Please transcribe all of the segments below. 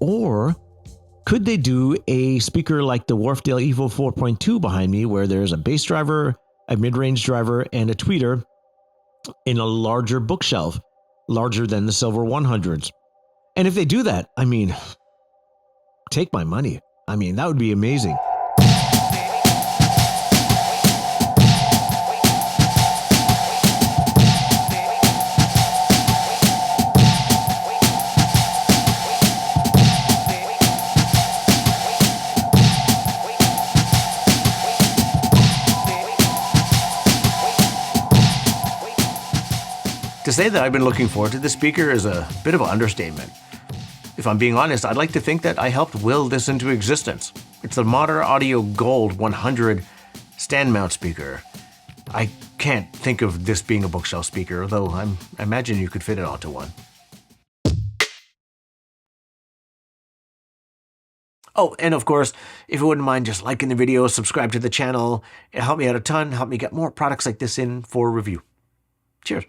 Or could they do a speaker like the Wharfedale Evo 4.2 behind me, where there's a bass driver, a mid-range driver, and a tweeter in a larger bookshelf, larger than the Silver 100s? And if they do that, I mean, take my money. I mean, that would be amazing. To say that I've been looking forward to this speaker is a bit of an understatement. If I'm being honest, I'd like to think that I helped will this into existence. It's the Monitor Audio Gold 100 Standmount speaker. I can't think of this being a bookshelf speaker, though I imagine you could fit it onto one. Oh, and of course, if you wouldn't mind just liking the video, subscribe to the channel, it helped me out a ton, help me get more products like this in for review. Cheers.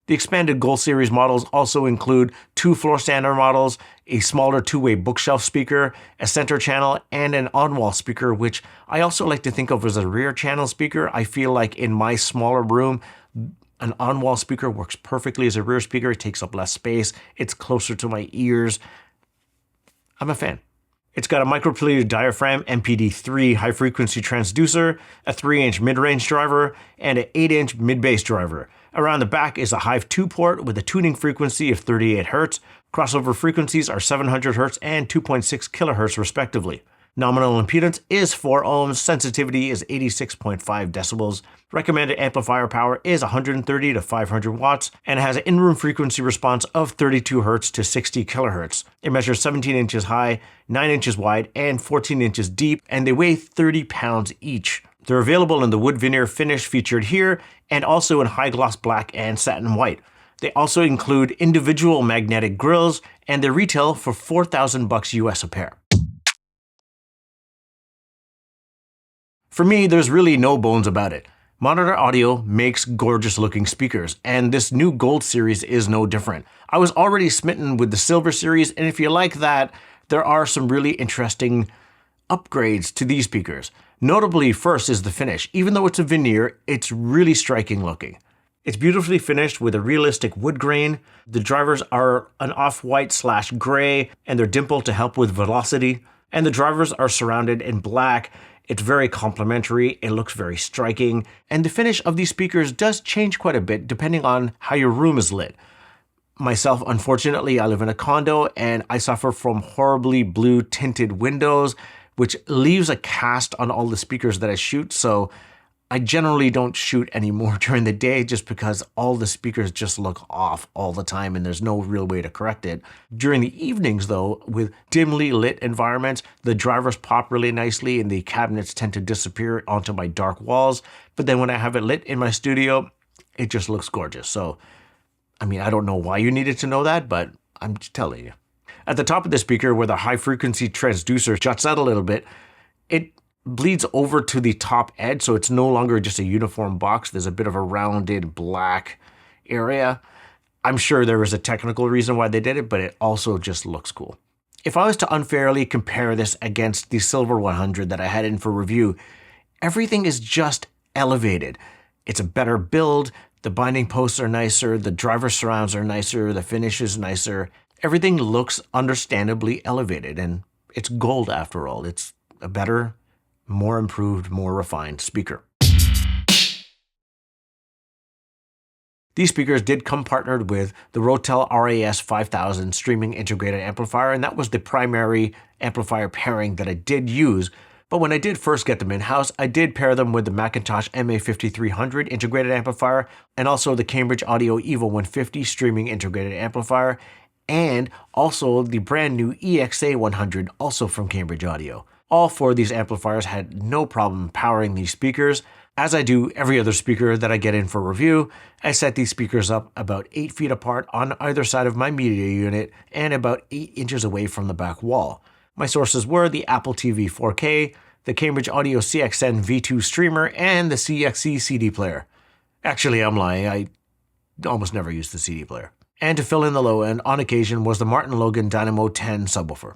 The expanded Gold Series models also include 2 floor standard models, a smaller 2-way bookshelf speaker, a center channel, and an on-wall speaker, which I also like to think of as a rear channel speaker. I feel like in my smaller room, an on-wall speaker works perfectly as a rear speaker. It takes up less space. It's closer to my ears. I'm a fan. It's got a micropleated diaphragm MPD3 high-frequency transducer, a 3-inch mid-range driver, and an 8-inch mid-bass driver. Around the back is a HIFI port with a tuning frequency of 38 Hz. Crossover frequencies are 700 Hz and 2.6 kHz respectively. Nominal impedance is 4 ohms, sensitivity is 86.5 decibels. Recommended amplifier power is 130 to 500 watts and has an in-room frequency response of 32 Hz to 60 kHz. It measures 17 inches high, 9 inches wide, and 14 inches deep, and they weigh 30 pounds each. They're available in the wood veneer finish featured here, and also in high gloss black and satin white. They also include individual magnetic grills, and they retail for $4,000 US a pair. For me, there's really no bones about it. Monitor Audio makes gorgeous looking speakers, and this new Gold series is no different. I was already smitten with the Silver series, and if you like that, there are some really interesting upgrades to these speakers. Notably, first is the finish. Even though it's a veneer, it's really striking looking. It's beautifully finished with a realistic wood grain. The drivers are an off-white/gray, and they're dimpled to help with velocity. And the drivers are surrounded in black. It's very complementary, it looks very striking, and the finish of these speakers does change quite a bit depending on how your room is lit. Myself, unfortunately, I live in a condo and I suffer from horribly blue tinted windows, which leaves a cast on all the speakers that I shoot, so I generally don't shoot anymore during the day just because all the speakers just look off all the time and there's no real way to correct it. During the evenings though, with dimly lit environments, the drivers pop really nicely and the cabinets tend to disappear onto my dark walls. But then when I have it lit in my studio, it just looks gorgeous. So, I mean, I don't know why you needed to know that, but I'm just telling you. At the top of the speaker, where the high frequency transducer juts out a little bit, it bleeds over to the top edge, so it's no longer just a uniform box. There's a bit of a rounded black area. I'm sure there was a technical reason why they did it, but it also just looks cool. If I was to unfairly compare this against the Silver 100 that I had in for review, everything is just elevated. It's a better build, the binding posts are nicer, the driver surrounds are nicer, the finish is nicer. Everything looks understandably elevated, and it's gold after all. It's a better, more improved, more refined speaker. These speakers did come partnered with the Rotel RAS 5000 streaming integrated amplifier, and that was the primary amplifier pairing that I did use. But when I did first get them in-house, I did pair them with the Macintosh MA5300 integrated amplifier and also the Cambridge Audio Evo 150 streaming integrated amplifier, and also the brand new EXA 100, also from Cambridge Audio. All 4 of these amplifiers had no problem powering these speakers. As I do every other speaker that I get in for review, I set these speakers up about 8 feet apart on either side of my media unit and about 8 inches away from the back wall. My sources were the Apple TV 4K, the Cambridge Audio CXN V2 streamer, and the CXC CD player. Actually, I'm lying, I almost never use the CD player. And to fill in the low end, on occasion, was the Martin Logan Dynamo 10 subwoofer.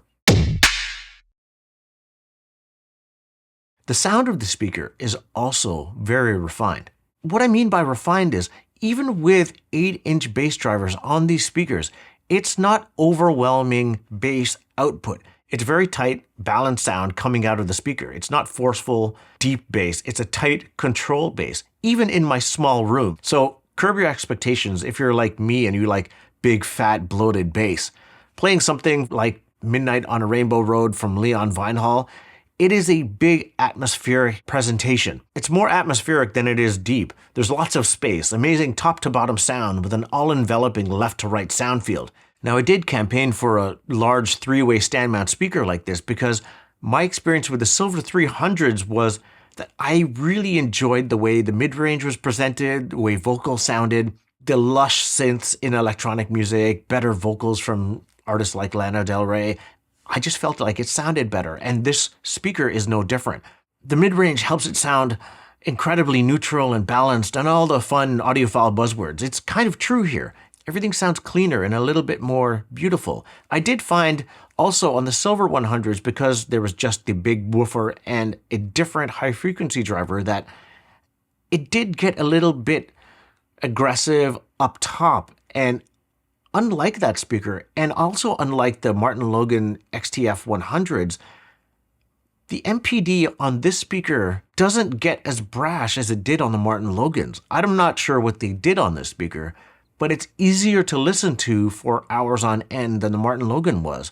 The sound of the speaker is also very refined. What I mean by refined is, even with 8-inch bass drivers on these speakers, it's not overwhelming bass output. It's very tight, balanced sound coming out of the speaker. It's not forceful, deep bass. It's a tight, controlled bass, even in my small room. So curb your expectations if you're like me and you like big, fat, bloated bass. Playing something like Midnight on a Rainbow Road from Leon Vinehall, it is a big atmospheric presentation. It's more atmospheric than it is deep. There's lots of space, amazing top to bottom sound with an all-enveloping left to right sound field. Now, I did campaign for a large 3-way stand-mount speaker like this because my experience with the Silver 300s was that I really enjoyed the way the mid-range was presented, the way vocals sounded, the lush synths in electronic music, better vocals from artists like Lana Del Rey. I just felt like it sounded better, and this speaker is no different. The mid-range helps it sound incredibly neutral and balanced and all the fun audiophile buzzwords. It's kind of true here. Everything sounds cleaner and a little bit more beautiful. I did find also on the Silver 100s, because there was just the big woofer and a different high-frequency driver, that it did get a little bit aggressive up top. And unlike that speaker, and also unlike the Martin Logan XTF 100s, the MPD on this speaker doesn't get as brash as it did on the Martin Logans. I'm not sure what they did on this speaker, but it's easier to listen to for hours on end than the Martin Logan was.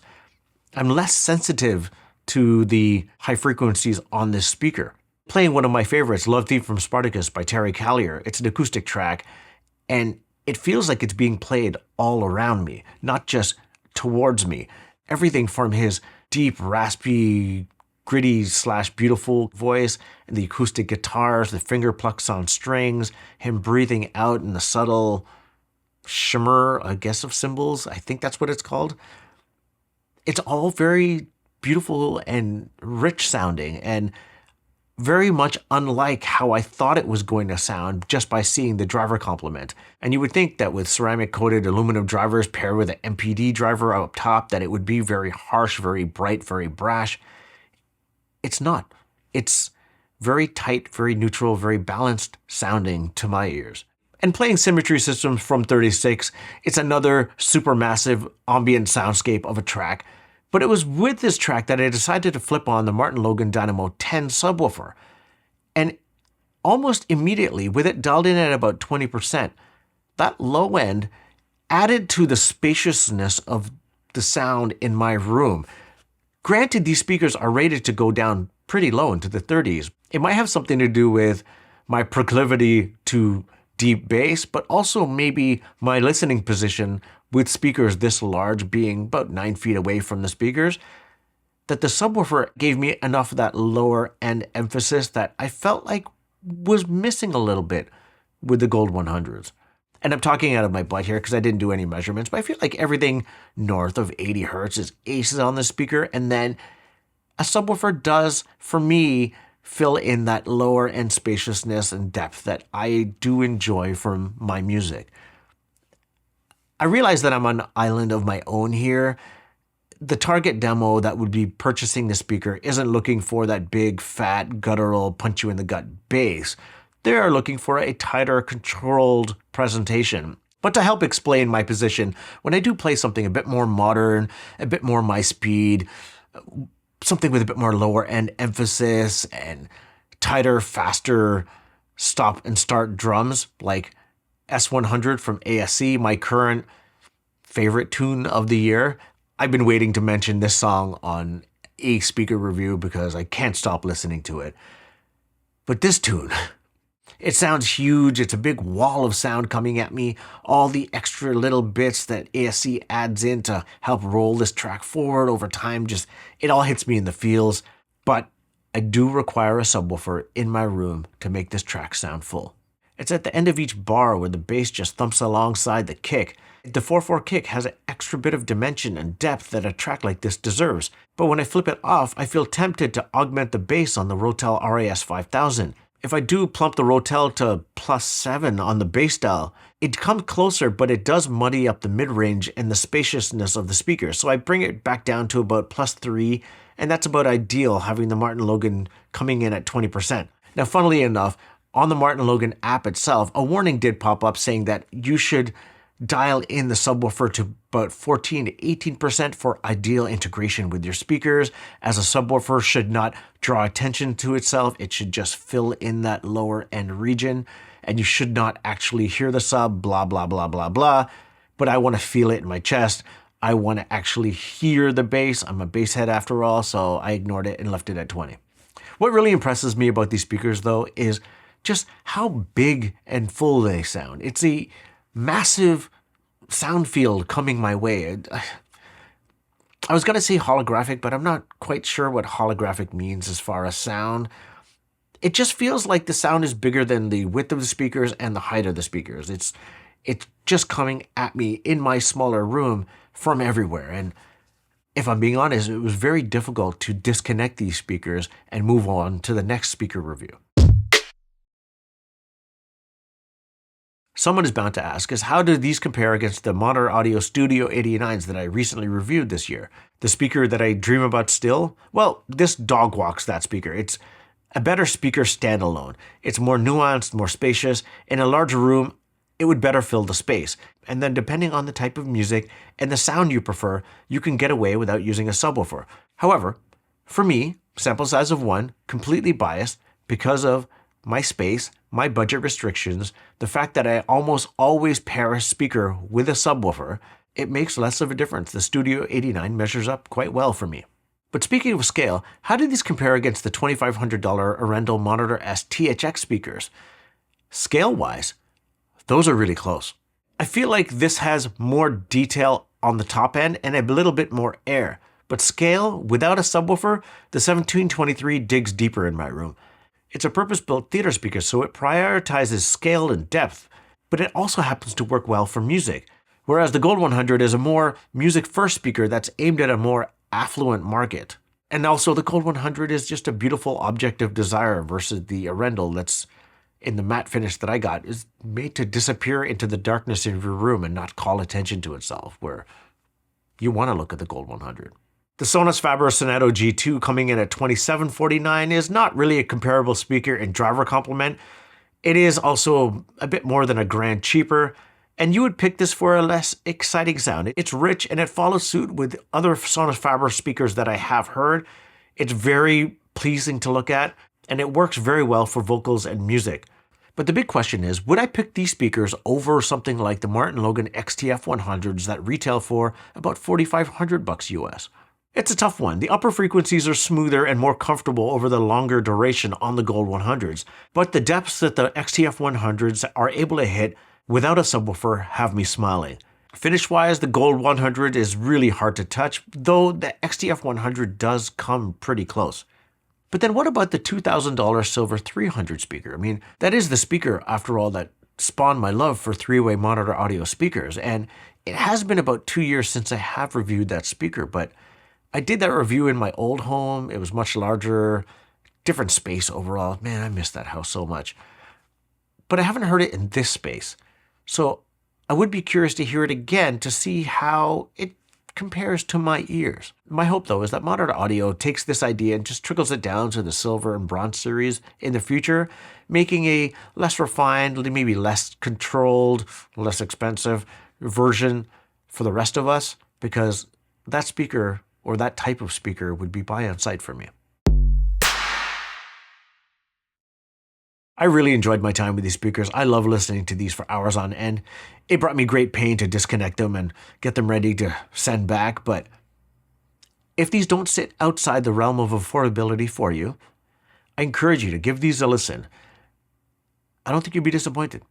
I'm less sensitive to the high frequencies on this speaker. Playing one of my favorites, Love Thief from Spartacus by Terry Callier. It's an acoustic track, and it feels like it's being played all around me, not just towards me. Everything from his deep, raspy, gritty / beautiful voice, and the acoustic guitars, the finger plucks on strings, him breathing out in the subtle shimmer, I guess, of cymbals. I think that's what it's called. It's all very beautiful and rich sounding, and very much unlike how I thought it was going to sound just by seeing the driver complement. And you would think that with ceramic-coated aluminum drivers paired with an MPD driver up top, that it would be very harsh, very bright, very brash. It's not. It's very tight, very neutral, very balanced sounding to my ears. And playing Symmetry Systems from 36, it's another supermassive ambient soundscape of a track. But it was with this track that I decided to flip on the Martin Logan Dynamo 10 subwoofer. And almost immediately, with it dialed in at about 20%, that low end added to the spaciousness of the sound in my room. Granted, these speakers are rated to go down pretty low into the 30s. It might have something to do with my proclivity to deep bass, but also maybe my listening position with speakers this large, being about 9 feet away from the speakers, that the subwoofer gave me enough of that lower end emphasis that I felt like was missing a little bit with the Gold 100s. And I'm talking out of my butt here because I didn't do any measurements, but I feel like everything north of 80 hertz is aces on the speaker, and then a subwoofer does, for me, fill in that lower end spaciousness and depth that I do enjoy from my music. I realize that I'm on an island of my own here. The target demo that would be purchasing the speaker isn't looking for that big, fat, guttural, punch you in the gut bass. They are looking for a tighter, controlled presentation. But to help explain my position, when I do play something a bit more modern, a bit more my speed, something with a bit more lower end emphasis and tighter, faster stop and start drums, like S100 from ASC, my current favorite tune of the year. I've been waiting to mention this song on a speaker review because I can't stop listening to it. But this tune, it sounds huge. It's a big wall of sound coming at me. All the extra little bits that ASC adds in to help roll this track forward over time, just it all hits me in the feels. But I do require a subwoofer in my room to make this track sound full. It's at the end of each bar where the bass just thumps alongside the kick. The 4/4 kick has an extra bit of dimension and depth that a track like this deserves. But when I flip it off, I feel tempted to augment the bass on the Rotel RAS 5000. If I do plump the Rotel to +7 on the bass dial, it comes closer, but it does muddy up the mid-range and the spaciousness of the speaker. So I bring it back down to about +3, and that's about ideal, having the Martin Logan coming in at 20%. Now, funnily enough, on the Martin Logan app itself, a warning did pop up saying that you should dial in the subwoofer to about 14 to 18% for ideal integration with your speakers, as a subwoofer should not draw attention to itself. It should just fill in that lower end region, and you should not actually hear the sub, blah, blah, blah, blah, blah. But I want to feel it in my chest. I want to actually hear the bass. I'm a bass head after all, so I ignored it and left it at 20. What really impresses me about these speakers, though, is just how big and full they sound. It's a massive sound field coming my way. I was going to say holographic, but I'm not quite sure what holographic means as far as sound. It just feels like the sound is bigger than the width of the speakers and the height of the speakers. It's just coming at me in my smaller room from everywhere. And if I'm being honest, it was very difficult to disconnect these speakers and move on to the next speaker review. Someone is bound to ask is, how do these compare against the Monitor Audio Studio 89s that I recently reviewed this year? The speaker that I dream about still? Well, this dog walks that speaker. It's a better speaker standalone. It's more nuanced, more spacious. In a larger room, it would better fill the space. And then depending on the type of music and the sound you prefer, you can get away without using a subwoofer. However, for me, sample size of 1, completely biased because of my space, my budget restrictions, the fact that I almost always pair a speaker with a subwoofer, it makes less of a difference. The Studio 89 measures up quite well for me. But speaking of scale, how do these compare against the $2,500 Arendal Monitor S THX speakers? Scale-wise, those are really close. I feel like this has more detail on the top end and a little bit more air. But scale, without a subwoofer, the 1723 digs deeper in my room. It's a purpose-built theater speaker, so it prioritizes scale and depth, but it also happens to work well for music. Whereas the Gold 100 is a more music-first speaker that's aimed at a more affluent market. And also the Gold 100 is just a beautiful object of desire versus the Arendal that's in the matte finish that I got is made to disappear into the darkness of your room and not call attention to itself, where you want to look at the Gold 100. The Sonus Faber Sonato G2 coming in at $2,749 is not really a comparable speaker in driver complement. It is also a bit more than a grand cheaper, and you would pick this for a less exciting sound. It's rich and it follows suit with other Sonus Faber speakers that I have heard. It's very pleasing to look at, and it works very well for vocals and music. But the big question is, would I pick these speakers over something like the Martin Logan XTF 100s that retail for about $4,500 US? It's a tough one. The upper frequencies are smoother and more comfortable over the longer duration on the Gold 100s, but the depths that the XTF 100s are able to hit without a subwoofer have me smiling. Finish-wise, the Gold 100 is really hard to touch, though the XTF 100 does come pretty close. But then what about the $2,000 Silver 300 speaker? I mean, that is the speaker, after all, that spawned my love for three-way monitor audio speakers, and it has been about 2 years since I have reviewed that speaker, but I did that review in my old home. It was much larger, different space overall. Man, I miss that house so much. But I haven't heard it in this space. So I would be curious to hear it again to see how it compares to my ears. My hope, though, is that Monitor Audio takes this idea and just trickles it down to the Silver and Bronze series in the future, making a less refined, maybe less controlled, less expensive version for the rest of us, because that speaker or that type of speaker would be buy on sight for me. I really enjoyed my time with these speakers. I love listening to these for hours on end. It brought me great pain to disconnect them and get them ready to send back, but if these don't sit outside the realm of affordability for you, I encourage you to give these a listen. I don't think you'll be disappointed.